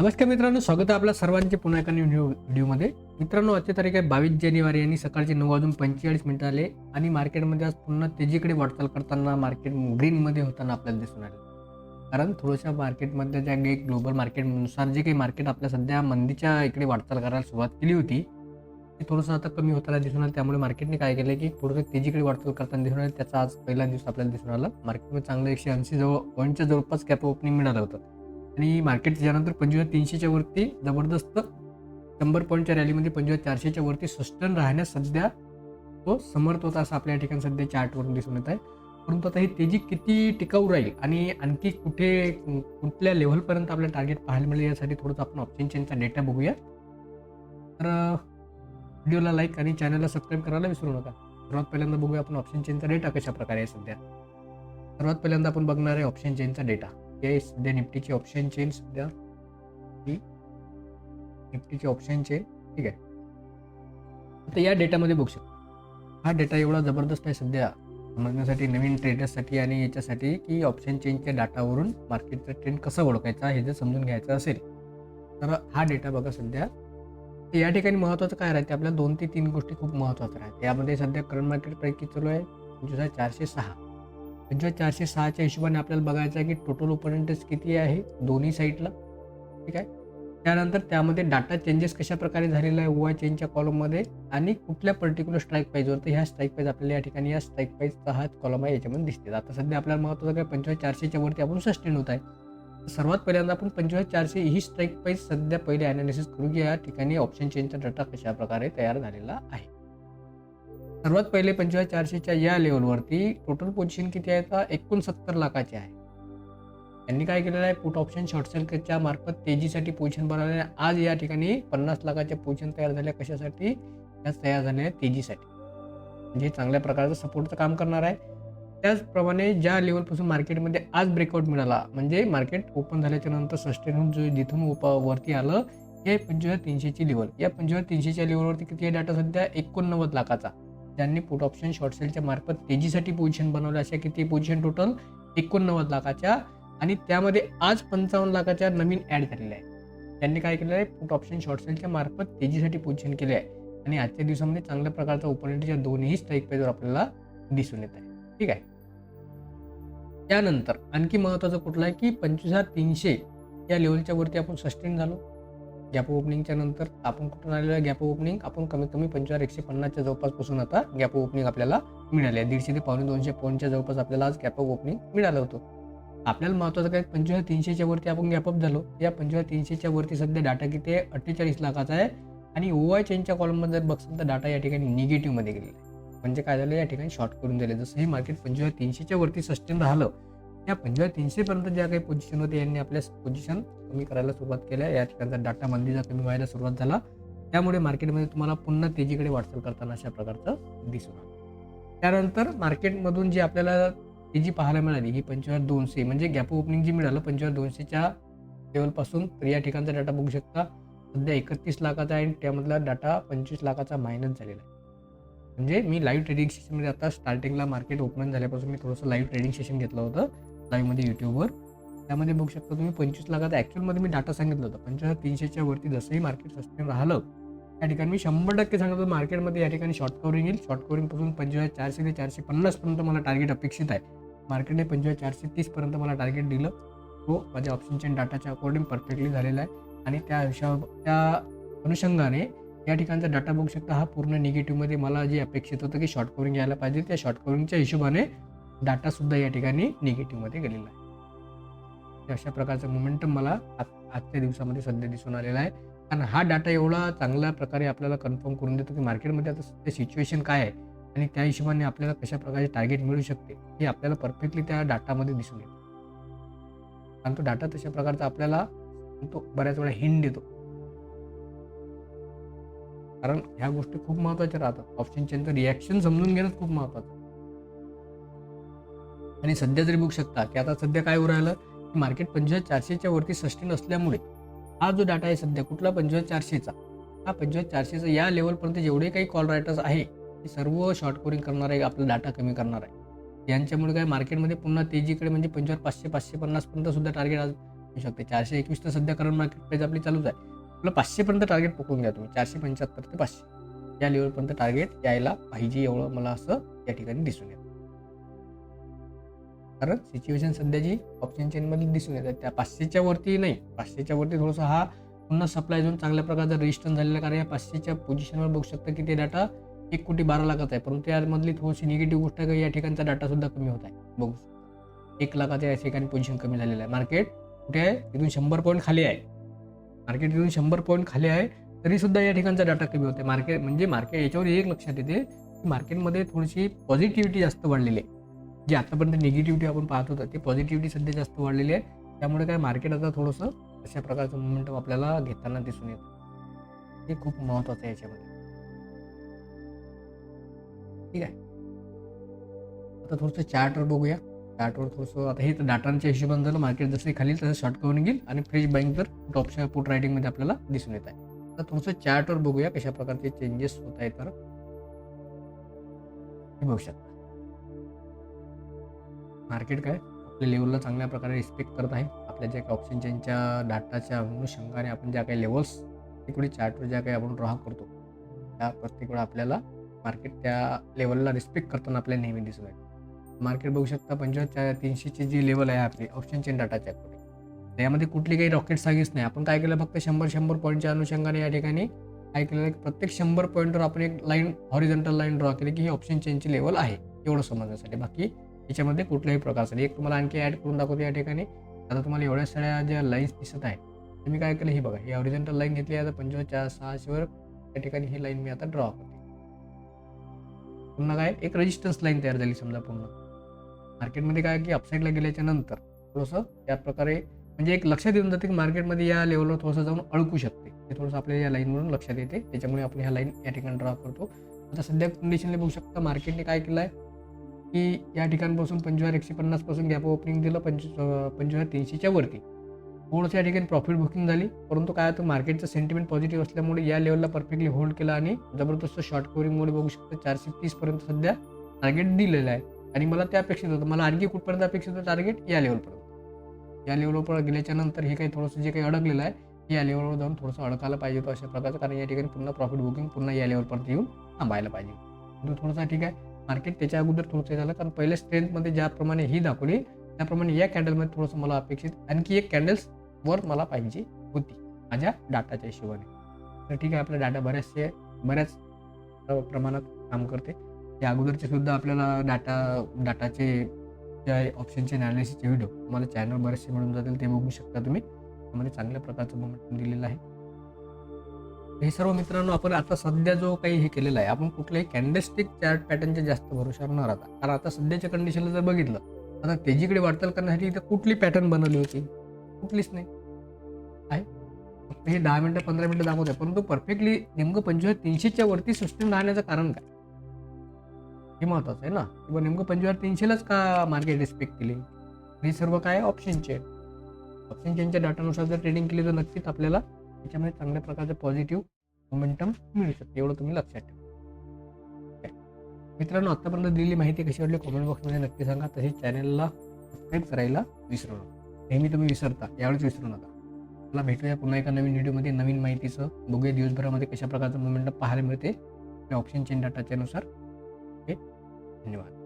नमस्कार मित्रांनो, स्वागत आहे आपल्या सर्वांचे पुन्हा एका व्हिडिओमध्ये. मित्रांनो, आजची तारीख आहे 22 जानेवारी आणि सकाळचे 9:45 आले आणि मार्केटमध्ये आज पुन्हा तेजीकडे वाटचाल करताना मार्केट ग्रीनमध्ये होताना आपल्याला दिसून आले. कारण थोडंशा मार्केटमध्ये ज्या काही ग्लोबल मार्केटनुसार जे काही मार्केट आपल्या सध्या मंदीच्या इकडे वाटचाल करायला सुरुवात केली होती, ते थोडंसं आता कमी होताना दिसून आलं. त्यामुळे मार्केटने काय केलं की थोडंसं तेजीकडे वाटचाल करताना दिसून आलं. त्याचा आज पहिला दिवस आपल्याला दिसून आला. मार्केटमध्ये चांगलं 180 पॉईंटच्या जवळपास कॅप ओपनिंग मिळालं होतं आणि मार्केट त्याच्यानंतर 25,300च्या वरती जबरदस्त 100 पॉईंटच्या रॅलीमध्ये 25,400च्या वरती सस्टेन राहण्यास सध्या तो समर्थ होता, असं आपल्या ठिकाणी सध्या चार्टवरून दिसून येत आहे. परंतु आता ही तेजी किती टिकाऊ राहील आणि आणखी कुठल्या लेव्हलपर्यंत आपल्याला टार्गेट पाहायला मिळेल, यासाठी थोडंसं आपण ऑप्शन चेनचा डेटा बघूया. तर व्हिडिओला लाईक आणि चॅनलला सबस्क्राईब करायला विसरू नका. सर्वात पहिल्यांदा बघूया आपण ऑप्शन चेनचा डेटा कशा प्रकारे आहे सध्या. सर्वात पहिल्यांदा आपण बघणार आहे ऑप्शन चेनचा डेटा. हे सध्या निफ्टीची ऑप्शन चेन, सध्या ही निफ्टीची ऑप्शन चेन, ठीक आहे. आता या डेटामध्ये बघू शकतो, हा डेटा एवढा जबरदस्त आहे सध्या समजण्यासाठी, नवीन ट्रेडर्ससाठी आणि याच्यासाठी की ऑप्शन चेनच्या डाटावरून मार्केटचा ट्रेंड कसा ओळखायचा हे जर समजून घ्यायचं असेल तर हा डेटा बघा सध्या. तर या ठिकाणी महत्त्वाचं काय राहते, आपल्याला 2 ते 3 गोष्टी खूप महत्त्वाच्या राहते. यामध्ये सध्या करंट मार्केट प्राईस किती चालू आहे, 25,406. 25,406च्या हिशोबाने आपल्याला बघायचं आहे की टोटल ओपनंटेज किती आहे दोन्ही साईडला, ठीक आहे. त्यानंतर त्यामध्ये डाटा चेंजेस कशा प्रकारे झालेला आहे ओआय चेनच्या कॉलममध्ये आणि कुठल्या पर्टिक्युलर स्ट्राईक प्राईजवर. तर ह्या स्ट्राईक प्राईज आपल्याला या ठिकाणी या स्ट्राईक प्राईजचा हा कॉलम आहे याच्यामध्ये दिसते. आता सध्या आपल्याला महत्त्वाचं काय, 25,400च्या वरती आपण सस्टेन होत आहे. सर्वात पहिल्यांदा आपण 25,400 ही स्ट्राईक प्राईस सध्या पहिले ॲनालिसिस करू की या ठिकाणी ऑप्शन चेनचा डाटा कशा प्रकारे तयार झालेला आहे. सर्वात पहिले 25,400च्या या लेवलवरती टोटल पोझिशन किती आहे का, 69 लाखाची आहे. त्यांनी काय केलेलं आहे, पुट ऑप्शन शॉर्ट सेलच्या मार्फत तेजीसाठी पोझिशन बनवलेलं आहे. आज या ठिकाणी 50 लाखाच्या पोझिशन तयार झाल्या. कशासाठी, त्याच तयार झालेल्या तेजीसाठी, म्हणजे चांगल्या प्रकारचं सपोर्टचं काम करणार आहे. त्याचप्रमाणे ज्या लेवलपासून मार्केटमध्ये आज ब्रेकआउट मिळाला, म्हणजे मार्केट ओपन झाल्याच्या नंतर सस्टेन होऊन जो जिथून वरती आलं, हे 25,300ची लेवल. या 25,300च्या लेवलवरती किती आहे डाटा सध्या, 89 लाखाचा. ज्यांनी पुट ऑप्शन शॉर्ट सेलच्या मार्फत तेजीसाठी पोझिशन बनवलं, अशा किती पोझिशन टोटल 89 लाखाच्या, आणि त्यामध्ये आज 55 लाखाच्या नवीन ॲड झालेल्या आहे. त्यांनी काय केलेलं आहे, पुट ऑप्शन शॉर्ट सेलच्या मार्फत तेजीसाठी पोझिशन केले आहे आणि आजच्या दिवसामध्ये चांगल्या प्रकारचा ओपॉर्च्युनिटीच्या दोन्ही स्ट्राईक प्राईजवर आपल्याला दिसून येत आहे, ठीक आहे. त्यानंतर आणखी महत्त्वाचं कुठलं आहे की 25,300 या लेवलच्या वरती आपण सस्टेन झालो. गॅप ओपनिंगच्या नंतर आपण कुठून आलेलं आहे, गॅप ओपनिंग आपण कमीत कमी 25,150च्या जवळपासपासून आता गॅप ओपनिंग आपल्याला मिळाले आहे. 150 ते 250 पॉईंटच्या जवळपास आपल्याला आज गॅप ओपनिंग मिळालं होतं. आपल्याला महत्त्वाचं काय, 25,300च्या वरती आपण गॅपअप झालो. या 25,300च्या वरती सध्या डाटा किती आहे, 48 लाखाचा आहे आणि ओआय चेनच्या कॉलममध्ये जर बघसाल तर डाटा या ठिकाणी निगेटिव्हमध्ये गेलेला आहे. म्हणजे काय झालं, या ठिकाणी शॉर्ट करून दिले. जसं हे मार्केट 25,300च्या वरती सस्टेन राहिलं, या 25,300 ज्या काही पोझिशन होते यांनी आपल्या पोझिशन कमी करायला सुरुवात केल्या. या ठिकाणचा डाटा मंदीचा कमी व्हायला सुरुवात झाला. त्यामुळे मार्केटमध्ये तुम्हाला पुन्हा तेजीकडे वाटचाल करताना अशा प्रकारचं दिसून आलं. त्यानंतर मार्केटमधून जी आपल्याला तेजी पाहायला मिळाली ही 25,200, म्हणजे गॅप ओपनिंग जी मिळालं 25,200च्या लेवलपासून. तर या ठिकाणचा डाटा बघू शकता सध्या 31 लाखाचा आहे आणि त्यामधला डाटा 25 लाखाचा मायनस झालेला आहे. म्हणजे मी लाईव्ह ट्रेडिंग सेशनमध्ये आता स्टार्टिंगला मार्केट ओपन झाल्यापासून मी थोडंसं लाईव्ह ट्रेडिंग सेशन घेतलं होतं लाईव्हमध्ये यूट्यूबवर. त्यामध्ये बघू शकता तुम्ही 25 लाखाचा ॲक्च्युअलमध्ये मी डाटा सांगितलं होतं. 25,300च्या वरती जसंही मार्केट सस्टेन राहिलं, या ठिकाणी मी 100% सांगत होतो मार्केटमध्ये या ठिकाणी शॉर्ट कवरिंग येईल. शॉर्ट कवरिंगपासून 25,400 ते 450पर्यंत मला टार्गेट अपेक्षित आहे. मार्केटने 25,430पर्यंत मला टार्गेट दिलं. तो माझ्या ऑप्शन चेन डाटाच्या अकॉर्डिंग परफेक्टली झालेला आहे आणि त्या अनुषंगाने या ठिकाणचा डाटा बघू शकता हा पूर्ण निगेटिव्हमध्ये. मला जे अपेक्षित होतं की शॉर्ट कवरिंग यायला पाहिजे, त्या शॉर्ट कवरिंगच्या हिशोबाने डाटासुद्धा या ठिकाणी निगेटिव्हमध्ये गेलेला आहे. अशा प्रकारचं मोमेंटम मला आजच्या दिवसामध्ये सध्या दिसून आलेला आहे. कारण हा डाटा एवढा चांगल्या प्रकारे आपल्याला कन्फर्म करून देतो की मार्केटमध्ये आता सध्या सिच्युएशन काय आहे आणि त्या हिशोबाने आपल्याला कशा प्रकारे टार्गेट मिळू शकते हे आपल्याला परफेक्टली त्या डाटामध्ये दिसून येतं. आणि तो डाटा तशा प्रकारचा आपल्याला तो बऱ्याच वेळा हिंट देतो. कारण ह्या गोष्टी खूप महत्त्वाच्या राहतात. ऑप्शन चेनचं रिॲक्शन समजून घेणं खूप महत्त्वाचं. आणि सध्या जरी बघू शकता की आता सध्या काय होऊ राहिलं, की मार्केट 25,400च्या वरती सस्टेन असल्यामुळे हा जो डाटा आहे सध्या कुठला 25,400चा, हा 25,400चा या लेवलपर्यंत जेवढे काही कॉल रायटर्स आहे ते सर्व शॉर्ट कवरिंग करणार आहे, आपला डाटा कमी करणार आहे. यांच्यामुळे काय मार्केटमध्ये पुन्हा तेजीकडे, म्हणजे 25,500 550पर्यंत सुद्धा टार्गेट आज येऊ शकते. 421 तर सध्या करंट मार्केट प्राइस आपली चालूच आहे. आपलं 500 पर्यंत टार्गेट पकडून घ्या तुम्ही. 475 ते 500 या लेवलपर्यंत टार्गेट यायला पाहिजे, एवढं मला असं या ठिकाणी दिसून येतं. कारण सिच्युएशन सध्याची ऑप्शन चेनमध्ये दिसून येतात. त्या 500च्या वरती नाही, 500च्या वरती थोडंसं हा पुन्हा सप्लाय झोन चांगल्या प्रकारचा रेजिस्टन्स झालेला आहे. कारण या 500च्या पोझिशनवर बघू शकता की ते डाटा 1,12,00,000 आहे. परंतु यामधली थोडीशी निगेटिव्ह गोष्ट आहे की या ठिकाणचा डाटा सुद्धा कमी होत आहे. बघू शकता 1,00,000च्या या ठिकाणी पोझिशन कमी झालेलं आहे. मार्केट कुठे आहे? इथून 100 पॉईंट खाली आहे. मार्केट इथून 100 पॉईंट खाली आहे, तरी सुद्धा या ठिकाणचा डाटा कमी होते. मार्केट याच्यावर एक लक्षात येते की मार्केटमध्ये थोडीशी पॉझिटिव्हिटी जास्त वाढलेली आहे. जी आतापर्यंत निगेटिव्हिटी आपण पाहत होतो, ती पॉझिटिव्हिटी सध्या जास्त वाढलेली आहे. त्यामुळे काय मार्केट आता थोडंसं अशा प्रकारचं मोमेंटम आपल्याला घेताना दिसून येतं. हे खूप महत्त्वाचं आहे याच्यामध्ये. ठीक आहे. आता थोडंसं चार्टवर बघूया. चार्टवर थोडंसं आता हे डाटांच्या हिशोबाने झालं, मार्केट जसं खाली तसं शॉर्ट करून घेईल आणि फ्रेश बाईंग तर टॉपच्या पुट रायटिंगमध्ये आपल्याला दिसून येत आहे. आता थोडंसं चार्टवर बघूया कशा प्रकारचे चेंजेस होत आहेत. तर हे बघू शकता मार्केट काय आपल्या लेवलला चांगल्या प्रकारे रिस्पेक्ट करत आहे. आपल्या ज्या काही ऑप्शन चेनच्या डाटाच्या अनुषंगाने आपण ज्या काही लेवल्स तिकडे चार्टवर ज्या काही आपण ड्रॉ करतो, त्या प्रत्येक वेळा आपल्याला मार्केट त्या लेवलला रिस्पेक्ट करताना आपल्याला नेहमी दिसून येते. मार्केट बघू शकता 45,300ची जी लेवल आहे आपली ऑप्शन चेन डाटाच्या अकॉर्डिंग, त्यामध्ये कुठली काही रॉकेट सायन्स नाही. आपण काय केलं, फक्त 100 पॉईंटच्या अनुषंगाने या ठिकाणी काय केलेलं, प्रत्येक 100 पॉईंटवर आपण एक लाईन, हॉरिझॉन्टल लाईन ड्रॉ केली की ही ऑप्शन चेनची लेवल आहे, एवढं समजण्यासाठी. बाकी याच्यामध्ये कुठल्याही प्रकारचं नाही. एक तुम्हाला आणखी ॲड करून दाखवतो या ठिकाणी. आता तुम्हाला एवढ्या सगळ्या ज्या लाईन्स दिसत आहेत, तर मी काय केलं, ही बघा, ही हॉरिझॉन्टल लाईन घेतली आहे. आता 45,600वर या ठिकाणी ही लाईन मी आता ड्रॉ करते. पुन्हा काय एक रेजिस्टन्स लाईन तयार झाली समजा पूर्ण. मार्केटमध्ये काय की अपसाईडला गेल्याच्या नंतर थोडंसं त्या प्रकारे म्हणजे एक लक्षात येऊन जाते की मार्केटमध्ये या लेवलवर थोडंसं जाऊन अडकू शकते. ते थोडंसं आपल्या या लाईनवरून लक्षात येते. त्याच्यामुळे आपण ह्या लाईन या ठिकाणी ड्रॉ करतो. आता सध्या कंडिशनला बघू शकता मार्केटने काय केलं आहे की या ठिकाणपासून 25,150 पासून गॅप ओपनिंग दिलं 25,300च्या वरती. थोडंसं या ठिकाणी प्रॉफिट बुकिंग झाली. परंतु काय होतं, मार्केटचं सेंटिमेंट पॉझिटिव्ह असल्यामुळे या लेवलला परफेक्टली होल्ड केला आणि जबरदस्त शॉर्ट कव्हरिंगमुळे बघू शकता 430 पर्यंत सध्या टार्गेट दिलेलं आहे. आणि मला ते अपेक्षित होतं, मला आणखी कुठपर्यंत अपेक्षित होतं टार्गेट, या लेवलपर्यंत. या लेवलवर गेल्याच्या नंतर हे काही थोडंसं जे काही अडकलेलं आहे या लेवलवर जाऊन थोडंसं अडकायला पाहिजे होतं अशा प्रकारचं. कारण या ठिकाणी पुन्हा प्रॉफिट बुकिंग पुन्हा या लेवलपर्यंत येऊन थांबायला पाहिजे. परंतु थोडंसं ठीक आहे, मार्केट त्याच्या अगोदर थोडंसं झालं. कारण पहिल्या स्ट्रेंथमध्ये ज्याप्रमाणे ही दाखवली त्याप्रमाणे या कॅन्डलमध्ये थोडंसं मला अपेक्षित आणखी एक कॅन्डल्स वर मला पाहिजे होती माझ्या डाटाच्या हिशोबाने. तर ठीक आहे, आपला डाटा बऱ्याच प्रमाणात काम करते. त्या अगोदरचे सुद्धा आपल्याला डाटाचे ज्या ऑप्शनचे ॲनालिसिसचे व्हिडिओ तुम्हाला चॅनल बरेचसे मिळून जातील, ते बघू शकता तुम्ही. त्यामध्ये चांगल्या प्रकारचं मोमेंटम दिलेलं आहे. हे सर्व मित्रांनो आपण आता सध्या जो काही हे केलेलं आहे, आपण कुठल्याही कॅन्डलस्टिक चार्ट पॅटर्नच्या जास्त भरोशावर न राहता. कारण आता सध्याच्या कंडिशनला जर बघितलं, आता तेजीकडे वाटचाल करण्यासाठी इथं कुठली पॅटर्न बनवली होती, कुठलीच नाही आहे. फक्त हे 10 मिनिटं 15 मिनिटं दाखवत आहे. परंतु परफेक्टली नेमकं 25,300च्या वरती सस्टेन राहण्याचं कारण काय, हे महत्त्वाचं आहे ना. किंवा नेमकं 25,300लाच का मार्केट रिस्पेक्ट केली. हे सर्व काय ऑप्शन चेनच्या डाटानुसार जर ट्रेडिंग केली तर नक्कीच आपल्याला त्याच्यामध्ये चांगल्या प्रकारचं पॉझिटिव्ह मोमेंटम मिळू शकते, एवढं तुम्ही लक्षात ठेवा. मित्रांनो, आत्तापर्यंत दिलेली माहिती कशी वाटली कमेंट बॉक्समध्ये नक्की सांगा. तसेच चॅनलला सबस्क्राईब करायला विसरू नका. नेहमी तुम्ही विसरता, यावेळेस विसरू नका. मला भेटूया पुन्हा एका नवीन व्हिडिओमध्ये नवीन माहितीचं. बघूया दिवसभरामध्ये कशा प्रकारचं मोमेंटम पाहायला मिळते ऑप्शन चेन डाटाच्या नुसार. ओके, धन्यवाद.